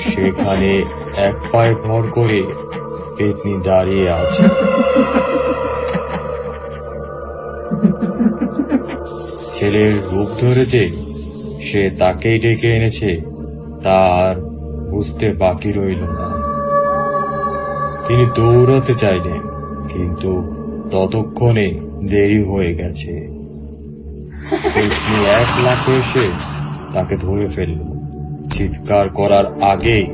সেখানে এক পায়ে ভর করে পেতনি দাঁড়িয়ে আছে। ছেলের রূপ ধরেছে, সে তাকেই ডেকে এনেছে, তা আর বুঝতে বাকি রইল না। তিনি দৌড়াতে চাইলেন, কিন্তু ততক্ষণে দেরি হয়ে গেছে। পেতনি এক লাফে এসে তাকে ধরে ফেলল। চিৎকার করার আগেই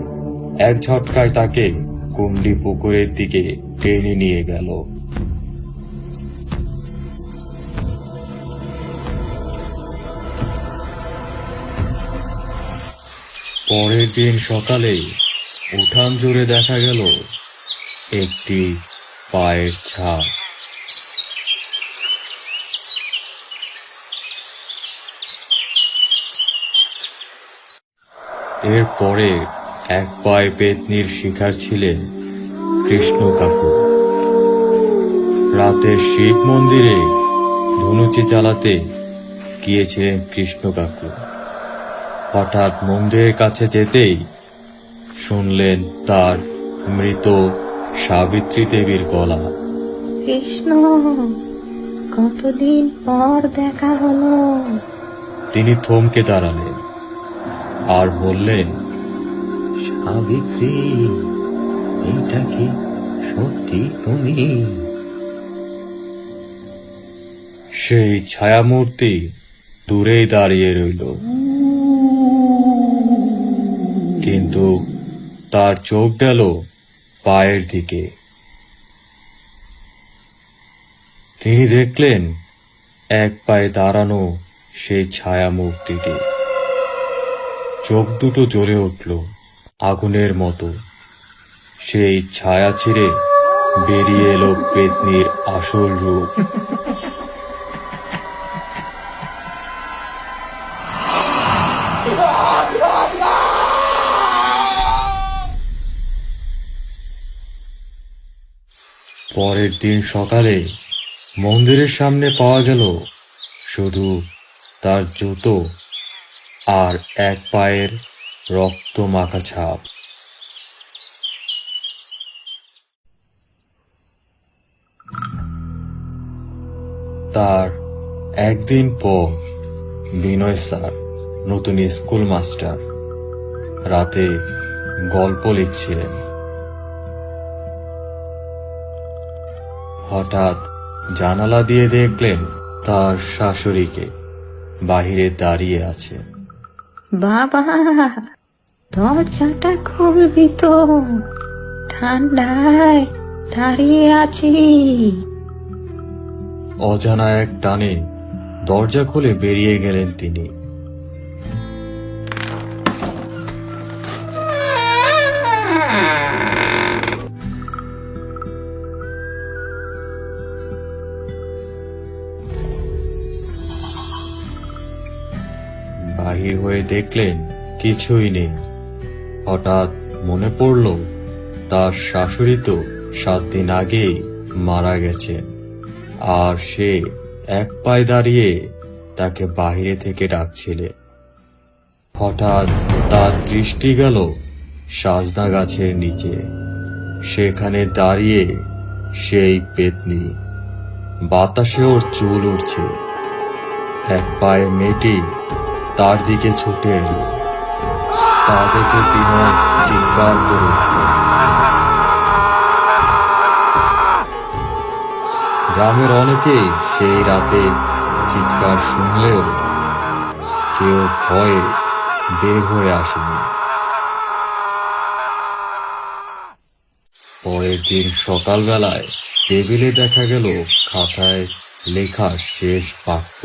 এক ঝটকায় তাকে কুণ্ডি পুকুরের দিকে টেনে নিয়ে গেল। পরের দিন সকালে উঠান জুড়ে দেখা গেল একটি পায়ের ছাপ। এরপরে এক পায়ে পেতনির শিকার ছিলেন কৃষ্ণ কাকু। রাতে শিব মন্দিরে ধনুচি চালাতে গিয়েছিলেন কৃষ্ণ কাকু। হঠাৎ মন্দিরের কাছে যেতেই শুনলেন তার মৃত সাবিত্রী দেবীর গলা। কৃষ্ণ, কতদিন পর দেখা হলো। তিনি থমকে দাঁড়ালেন আর বললেন, সাবিত্রী, এইটা কি সত্যি তুমি? সেই ছায়ামূর্তি দূরেই দাঁড়িয়ে রইল, কিন্তু তার চোখ গেল পায়ের দিকে। তিনি দেখলেন এক পায়ে দাঁড়ানো সেই ছায়া মূর্তিটি। চোখ দুটো জ্বলে উঠল আগুনের মতো। সেই ছায়া ছিঁড়ে বেরিয়ে এলো পেতনির আসল রূপ। পরের দিন সকালে মন্দিরের সামনে পাওয়া গেল শুধু তার জুতো আর এক পায়ের রক্ত মাখা ছাপ। তার একদিন পর বিনয় স্যার, নতুন স্কুল মাস্টার, রাতে গল্প লিখছিলেন। হঠাৎ জানালা দিয়ে দেখলেন তার শাশুড়িকে বাহিরে দাঁড়িয়ে আছে। বাবা, দরজাটা খুলবি তো, ঠান্ডায় দাঁড়িয়ে আছি। অজানা এক টানে দরজা খুলে বেরিয়ে গেলেন তিনি। বাহির হয়ে দেখলেন কিছুই নেই। হঠাৎ মনে পড়ল তার শাশুড়ি তো 7 দিন আগেই মারা গেছেন, আর সে এক পায়ে দাঁড়িয়ে তাকে বাহিরে থেকে ডাকছিলে। হঠাৎ তার দৃষ্টি গেল সাজনা গাছের নিচে। সেখানে দাঁড়িয়ে সেই পেতনি। বাতাসে ওর চুল উঠছে। এক পায়ের মেয়েটি তার দিকে ছুটে এলো। তা দেখে বিনয় চিৎকার করে উঠল। গ্রামের অনেকে সেই রাতে চিৎকার শুনলেও কেউ ভয়ে বের হয়ে আসেনি। পরের দিন সকালবেলায় টেবিলে দেখা গেল খাতায় লেখা শেষ বাক্য।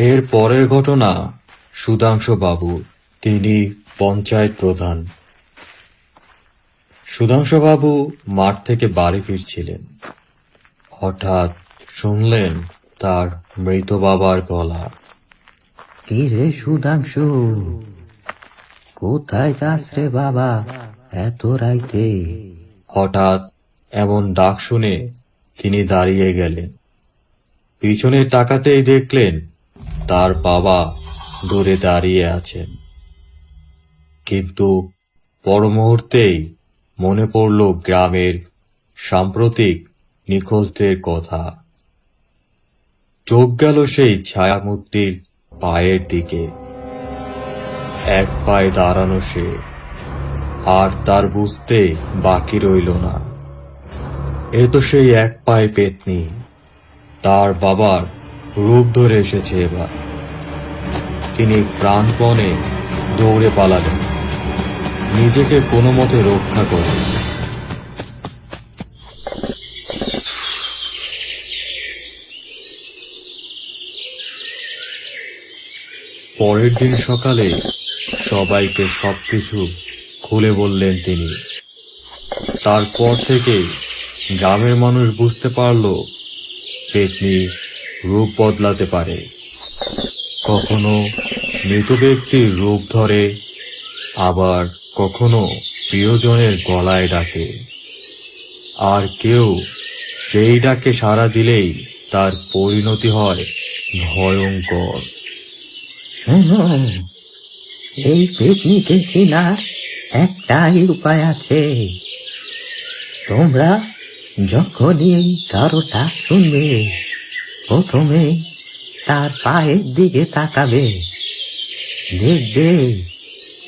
এর পরের ঘটনা সুধাংশু বাবু। তিনি পঞ্চায়েত প্রধান। সুধাংশু বাবু মাঠ থেকে বাড়ি ফিরছিলেন। হঠাৎ শুনলেন তার মৃত বাবার গলা। কি রে সুধাংশু, কোথায় যাস রে বাবা এত রাইতে? হঠাৎ এমন ডাক শুনে তিনি দাঁড়িয়ে গেলেন। পিছনে তাকাতেই দেখলেন তার বাবা দূরে দাঁড়িয়ে আছেন। কিন্তু পর মুহূর্তেই মনে পড়ল গ্রামের সাম্প্রতিক নিখোঁজদের কথা। চোখ গেল সেই ছায়ামূর্তির পায়ের দিকে। এক পায়ে দাঁড়ানো সে, আর তার বুঝতে বাকি রইল না, এ তো সেই এক পায়ে পেতনি। তার বাবার রূপ ধরে এসেছে এবার। তিনি প্রাণপণে দৌড়ে পালালেন, নিজেকে কোনো মতে রক্ষা করে। পরের দিন সকালে সবাইকে সবকিছু খুলে বললেন তিনি। তারপর থেকে গ্রামের মানুষ বুঝতে পারল পেতনি রূপ বদলাতে পারে। কখনো মৃত ব্যক্তির রূপ ধরে, আবার কখনো প্রিয়জনের গলায় ডাকে। আর কেউ সেই ডাকে সাড়া দিলেই তার পরিণতি হয় ভয়ঙ্কর। শোনো, এই পেতনিকে চেনার একটাই উপায় আছে। তোমরা যখনই কারোটা শুনবে, প্রথমে তার পায়ের দিকে তাকাবে। দেখবে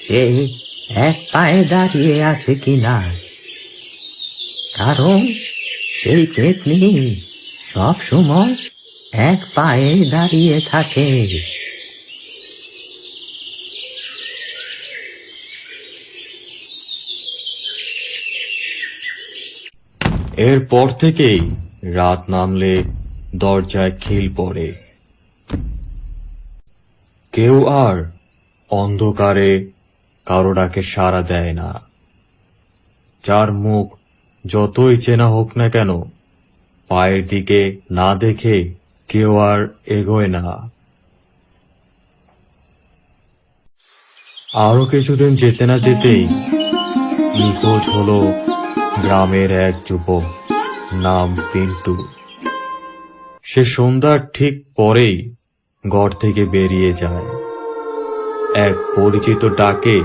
সে এক পায়ে দাঁড়িয়ে আছে কিনা, কারণ সেই পেতনি সব সময় এক পায়ে দাঁড়িয়ে থাকে। এরপর থেকেই রাত নামলে দরজায় খিল পড়ে। কেউ আর অন্ধকারে কারো ডাকে সাড়া দেয় না। যার মুখ যতই চেনা হোক না কেন, পায়ের দিকে না দেখে কেউ আর এগোয় না। আরো কিছুদিন যেতে না যেতেই নিখোঁজ হলো গ্রামের এক যুবক, নাম পিন্টু। সে সন্ধ্যার ঠিক পরেই ঘর থেকে বেরিয়ে যায়। এক পরিচিত ডাকে